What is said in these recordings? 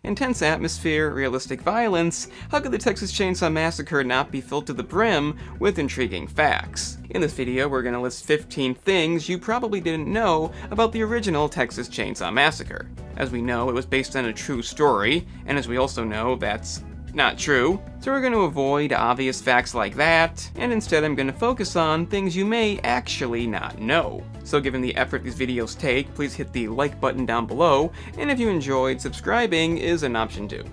intense atmosphere, realistic violence, how could the Texas Chain Saw Massacre not be filled to the brim with intriguing facts? In this video, we're going to list 15 things you probably didn't know about the original Texas Chain Saw Massacre. As we know, it was based on a true story, and as we also know, that's not true, so we're going to avoid obvious facts like that, and instead I'm going to focus on things you may actually not know. So given the effort these videos take, please hit the like button down below, and if you enjoyed, subscribing is an option too.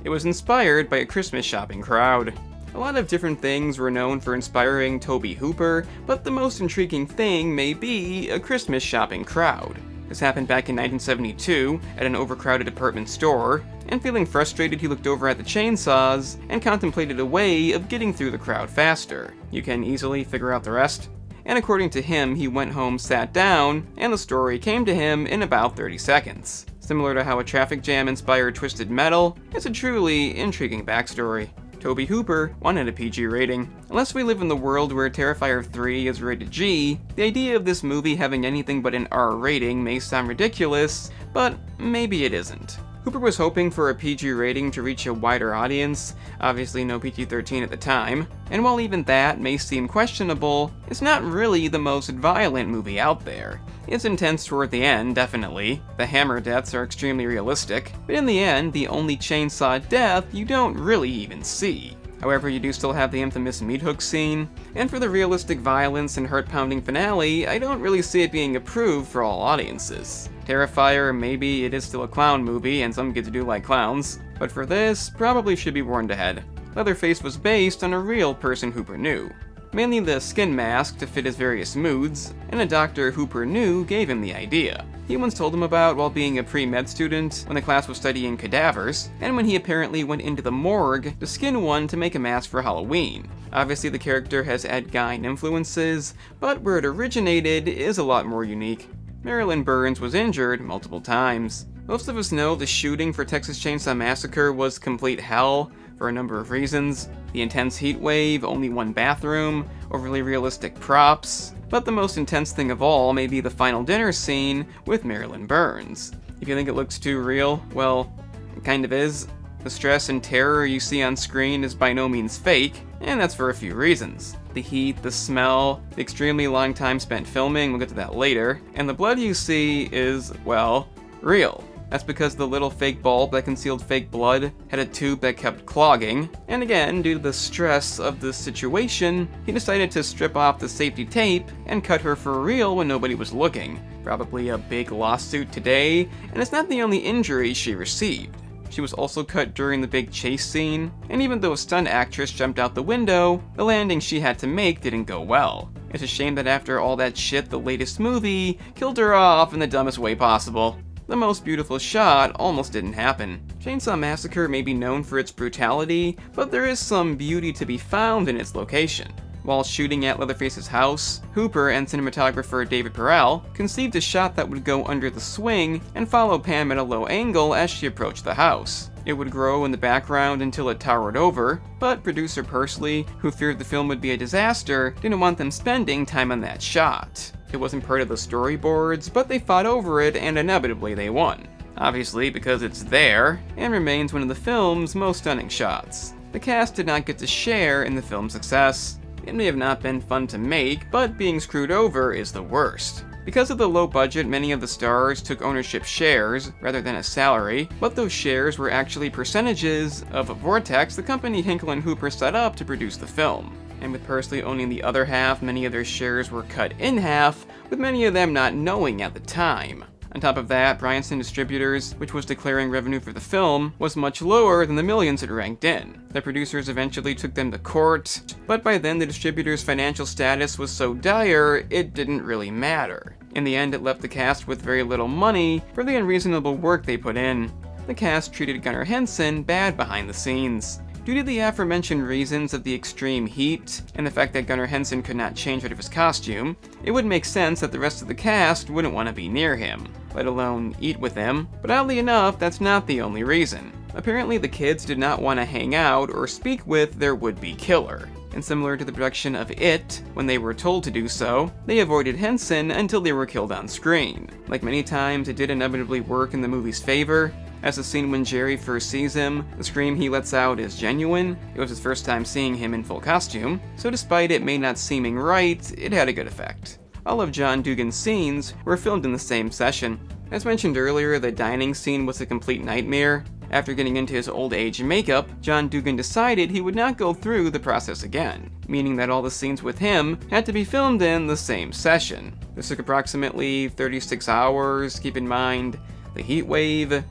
It was inspired by a Christmas shopping crowd. A lot of different things were known for inspiring Tobe Hooper, but the most intriguing thing may be a Christmas shopping crowd. This happened back in 1972 at an overcrowded department store, and feeling frustrated he looked over at the chainsaws and contemplated a way of getting through the crowd faster. You can easily figure out the rest. And according to him, he went home, sat down, and the story came to him in about 30 seconds. Similar to how a traffic jam inspired Twisted Metal, it's a truly intriguing backstory. Tobe Hooper wanted a PG rating. Unless we live in the world where Terrifier 3 is rated G, the idea of this movie having anything but an R rating may sound ridiculous, but maybe it isn't. Hooper was hoping for a PG rating to reach a wider audience, obviously no PG-13 at the time, and while even that may seem questionable, it's not really the most violent movie out there. It's intense toward the end, definitely. The hammer deaths are extremely realistic, but in the end, the only chainsaw death you don't really even see. However, you do still have the infamous meat hook scene, and for the realistic violence and heart-pounding finale, I don't really see it being approved for all audiences. Terrifier, maybe it is still a clown movie, and some kids do like clowns, but for this, probably should be warned ahead. Leatherface was based on a real person Hooper knew. Mainly the skin mask to fit his various moods, and a doctor Hooper knew gave him the idea. He once told him about while being a pre-med student when the class was studying cadavers, and when he apparently went into the morgue to skin one to make a mask for Halloween. Obviously the character has Ed Gein influences, but where it originated is a lot more unique. Marilyn Burns was injured multiple times. Most of us know the shooting for Texas Chain Saw Massacre was complete hell for a number of reasons. The intense heat wave, only one bathroom, overly realistic props, but the most intense thing of all may be the final dinner scene with Marilyn Burns. If you think it looks too real, well, it kind of is. The stress and terror you see on screen is by no means fake, and that's for a few reasons. The heat, the smell, the extremely long time spent filming, we'll get to that later, and the blood you see is, well, real. That's because the little fake bulb that concealed fake blood had a tube that kept clogging, and again, due to the stress of the situation, he decided to strip off the safety tape and cut her for real when nobody was looking. Probably a big lawsuit today, and it's not the only injury she received. She was also cut during the big chase scene, and even though a stunt actress jumped out the window, the landing she had to make didn't go well. It's a shame that after all that shit, the latest movie killed her off in the dumbest way possible. The most beautiful shot almost didn't happen. Chainsaw Massacre may be known for its brutality, but there is some beauty to be found in its location. While shooting at Leatherface's house, Hooper and cinematographer David Perel conceived a shot that would go under the swing and follow Pam at a low angle as she approached the house. It would grow in the background until it towered over, but producer Persley, who feared the film would be a disaster, didn't want them spending time on that shot. It wasn't part of the storyboards, but they fought over it and inevitably they won. Obviously because it's there, and remains one of the film's most stunning shots. The cast did not get to share in the film's success. It may have not been fun to make, but being screwed over is the worst. Because of the low budget, many of the stars took ownership shares rather than a salary, but those shares were actually percentages of Vortex, the company Henkel and Hooper set up to produce the film. And with Persley owning the other half, many of their shares were cut in half, with many of them not knowing at the time. On top of that, Bryanston Distributors, which was declaring revenue for the film, was much lower than the millions it ranked in. The producers eventually took them to court, but by then the distributors' financial status was so dire, it didn't really matter. In the end, it left the cast with very little money for the unreasonable work they put in. The cast treated Gunnar Hansen bad behind the scenes. Due to the aforementioned reasons of the extreme heat, and the fact that Gunnar Hansen could not change out of his costume, it would make sense that the rest of the cast wouldn't want to be near him, let alone eat with him, but oddly enough, that's not the only reason. Apparently the kids did not want to hang out or speak with their would-be killer. And similar to the production of It, when they were told to do so, they avoided Henson until they were killed on screen. Like many times, it did inevitably work in the movie's favor. As the scene when Jerry first sees him, the scream he lets out is genuine. It was his first time seeing him in full costume, so despite it may not seeming right, it had a good effect. All of John Dugan's scenes were filmed in the same session. As mentioned earlier, the dining scene was a complete nightmare. After getting into his old age makeup, John Dugan decided he would not go through the process again, meaning that all the scenes with him had to be filmed in the same session. This took approximately 36 hours, keep in mind the heat wave,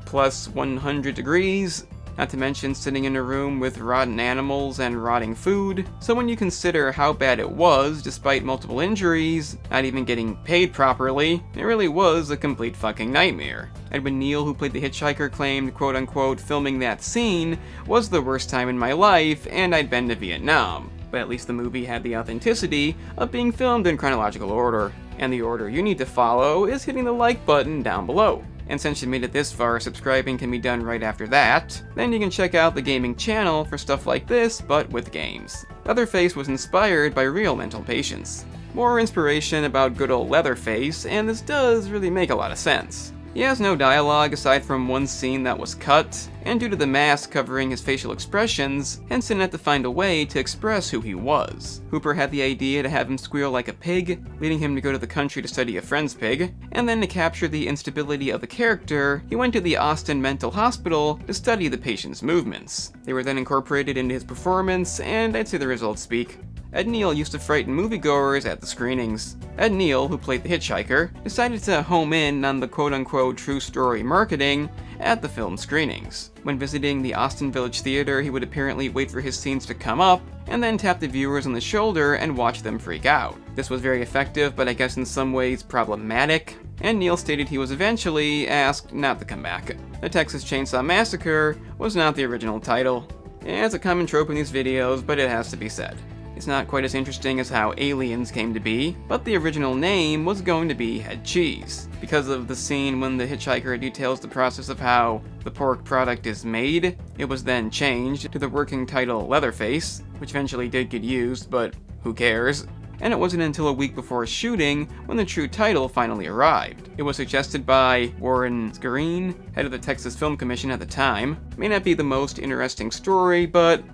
plus 100 degrees, not to mention sitting in a room with rotten animals and rotting food. So when you consider how bad it was, despite multiple injuries, not even getting paid properly, it really was a complete fucking nightmare. Edwin Neal, who played the hitchhiker, claimed, quote-unquote, filming that scene was the worst time in my life, and I'd been to Vietnam. But at least the movie had the authenticity of being filmed in chronological order. And the order you need to follow is hitting the like button down below. And since you made it this far, subscribing can be done right after that. Then you can check out the gaming channel for stuff like this, but with games. Leatherface was inspired by real mental patients. More inspiration about good old Leatherface, and this does really make a lot of sense. He has no dialogue aside from one scene that was cut, and due to the mask covering his facial expressions, Henson had to find a way to express who he was. Hooper had the idea to have him squeal like a pig, leading him to go to the country to study a friend's pig, and then to capture the instability of the character, he went to the Austin Mental Hospital to study the patient's movements. They were then incorporated into his performance, and I'd say the results speak. Ed Neal used to frighten moviegoers at the screenings. Ed Neal, who played the hitchhiker, decided to home in on the quote-unquote true story marketing at the film screenings. When visiting the Austin Village Theater, he would apparently wait for his scenes to come up, and then tap the viewers on the shoulder and watch them freak out. This was very effective, but I guess in some ways problematic, and Neal stated he was eventually asked not to come back. The Texas Chain Saw Massacre was not the original title. It's a common trope in these videos, but it has to be said. It's not quite as interesting as how Aliens came to be, but the original name was going to be Head Cheese, because of the scene when the hitchhiker details the process of how the pork product is made. It was then changed to the working title Leatherface, which eventually did get used, but who cares? And it wasn't until a week before shooting when the true title finally arrived. It was suggested by onscreen, head of the Texas Film Commission at the time. It may not be the most interesting story, but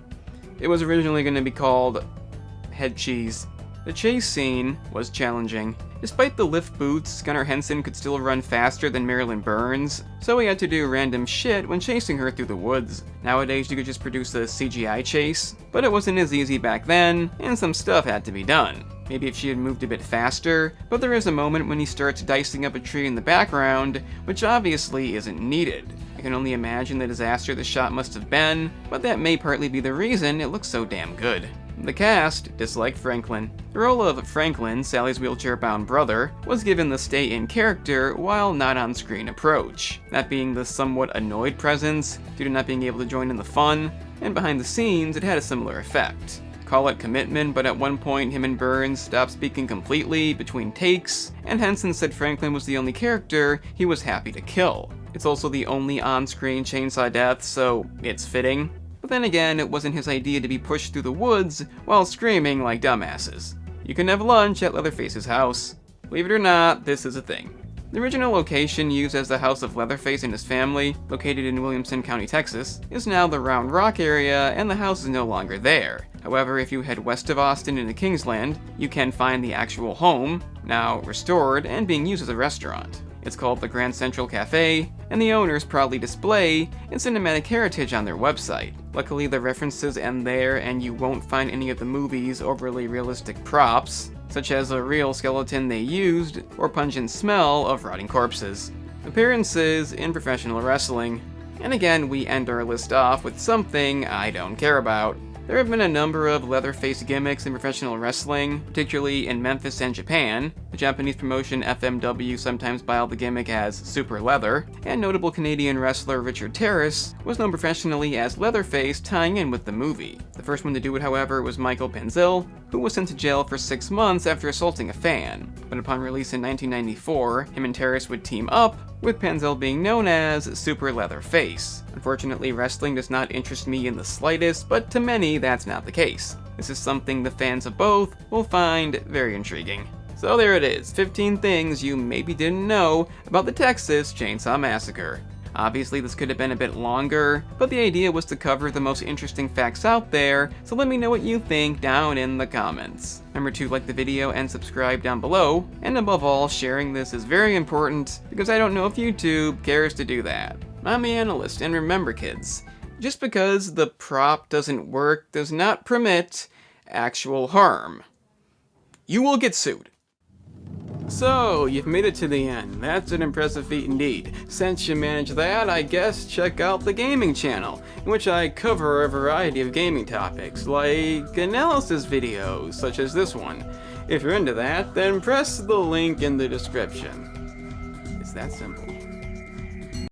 it was originally going to be called Head Cheese. The chase scene was challenging. Despite the lift boots, Gunnar Hansen could still run faster than Marilyn Burns, so he had to do random shit when chasing her through the woods. Nowadays you could just produce a CGI chase, but it wasn't as easy back then, and some stuff had to be done. Maybe if she had moved a bit faster, but there is a moment when he starts dicing up a tree in the background, which obviously isn't needed. I can only imagine the disaster the shot must have been, but that may partly be the reason it looks so damn good. The cast disliked Franklin. The role of Franklin, Sally's wheelchair-bound brother, was given the stay-in character while not on-screen approach, that being the somewhat annoyed presence due to not being able to join in the fun, and behind the scenes it had a similar effect. Call it commitment, but at one point him and Burns stopped speaking completely between takes, and Henson said Franklin was the only character he was happy to kill. It's also the only on-screen chainsaw death, so it's fitting. But then again, it wasn't his idea to be pushed through the woods while screaming like dumbasses. You can have lunch at Leatherface's house. Believe it or not, this is a thing. The original location used as the house of Leatherface and his family, located in Williamson County, Texas, is now the Round Rock area, and the house is no longer there. However, if you head west of Austin into Kingsland, you can find the actual home, now restored and being used as a restaurant. It's called the Grand Central Cafe, and the owners proudly display its cinematic heritage on their website. Luckily, the references end there, and you won't find any of the movie's overly realistic props, such as a real skeleton they used, or pungent smell of rotting corpses. Appearances in professional wrestling. And again, we end our list off with something I don't care about. There have been a number of Leatherface gimmicks in professional wrestling, particularly in Memphis and Japan. The Japanese promotion FMW sometimes biled the gimmick as Super Leather, and notable Canadian wrestler Richard Terrace was known professionally as Leatherface, tying in with the movie. The first one to do it, however, was Michael Penzill, who was sent to jail for 6 months after assaulting a fan. But upon release in 1994, him and Terrace would team up, with Penzill being known as Super Leatherface. Unfortunately, wrestling does not interest me in the slightest, but to many, that's not the case. This is something the fans of both will find very intriguing. So there it is, 15 things you maybe didn't know about the Texas Chainsaw Massacre. Obviously, this could have been a bit longer, but the idea was to cover the most interesting facts out there, so let me know what you think down in the comments. Remember to like the video and subscribe down below, and above all, sharing this is very important, because I don't know if YouTube cares to do that. I'm the analyst, and remember kids, just because the prop doesn't work does not permit actual harm. You will get sued. So, you've made it to the end. That's an impressive feat indeed. Since you managed that, I guess check out the gaming channel, in which I cover a variety of gaming topics, like analysis videos, such as this one. If you're into that, then press the link in the description. It's that simple.